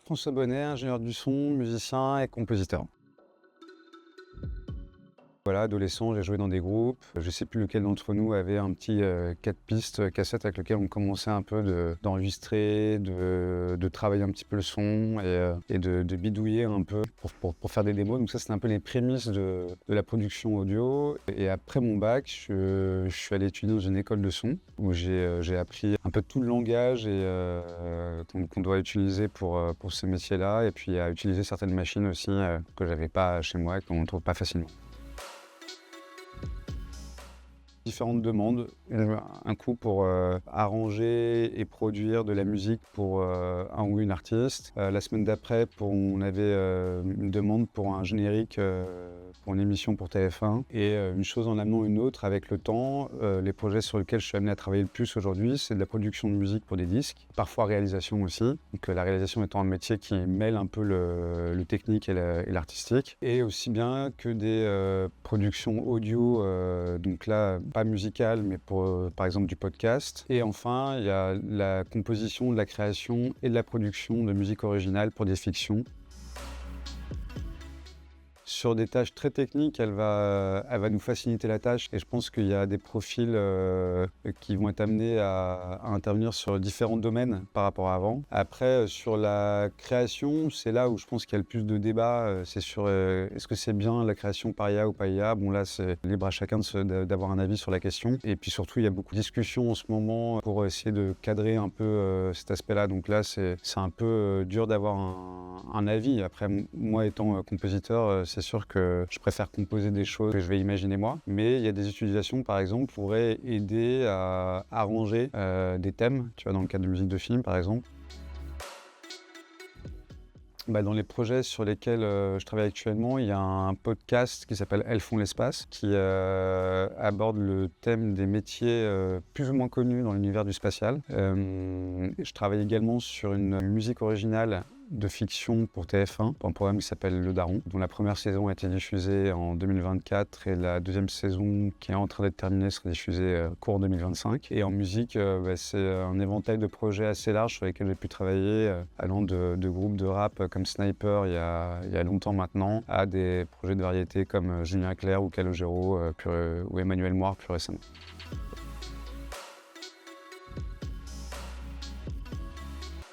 François Bonnet, ingénieur du son, musicien et compositeur. Voilà, adolescent, j'ai joué dans des groupes. Je ne sais plus lequel d'entre nous avait un petit 4 pistes cassette avec lequel on commençait un peu d'enregistrer, de travailler un petit peu le son et de bidouiller un peu pour faire des démos. Donc ça, c'était un peu les prémices de la production audio. Et après mon bac, je suis allé étudier dans une école de son où j'ai appris un peu tout le langage qu'on doit utiliser pour ce métier-là, et puis à utiliser certaines machines aussi que j'avais pas chez moi et qu'on ne trouve pas facilement. Différentes demandes, un coup pour arranger et produire de la musique pour un ou une artiste. La semaine d'après, on avait une demande pour un générique pour une émission pour TF1. Et une chose en amenant une autre avec le temps, les projets sur lesquels je suis amené à travailler le plus aujourd'hui, c'est de la production de musique pour des disques, parfois réalisation aussi. Donc la réalisation étant un métier qui mêle un peu le technique et l'artistique. Et aussi bien que des productions audio, donc là, pas musicale, mais pour par exemple du podcast. Et enfin, il y a la composition, de la création et de la production de musique originale pour des fictions. Sur des tâches très techniques, elle va nous faciliter la tâche, et je pense qu'il y a des profils qui vont être amenés à intervenir sur différents domaines par rapport à avant. Après, sur la création, c'est là où je pense qu'il y a le plus de débats. C'est sur est-ce que c'est bien la création par IA ou pas IA. Bon, là, c'est libre à chacun d'avoir un avis sur la question. Et puis surtout, il y a beaucoup de discussions en ce moment pour essayer de cadrer un peu cet aspect-là. Donc là, c'est un peu dur d'avoir un avis. Après, moi étant compositeur, c'est sûr que je préfère composer des choses que je vais imaginer moi, mais il y a des utilisations, par exemple, qui pourraient aider à arranger des thèmes, tu vois, dans le cadre de musique de film, par exemple. Dans les projets sur lesquels je travaille actuellement, il y a un podcast qui s'appelle Elles font l'espace, qui aborde le thème des métiers plus ou moins connus dans l'univers du spatial. Je travaille également sur une musique originale de fiction pour TF1, un programme qui s'appelle Le Daron, dont la première saison a été diffusée en 2024 et la deuxième saison, qui est en train d'être terminée, sera diffusée court 2025. Et en musique, c'est un éventail de projets assez large sur lesquels j'ai pu travailler, allant de groupes de rap comme Sniper il y a longtemps maintenant, à des projets de variété comme Julien Clerc ou Calogero ou Emmanuel Moire plus récemment.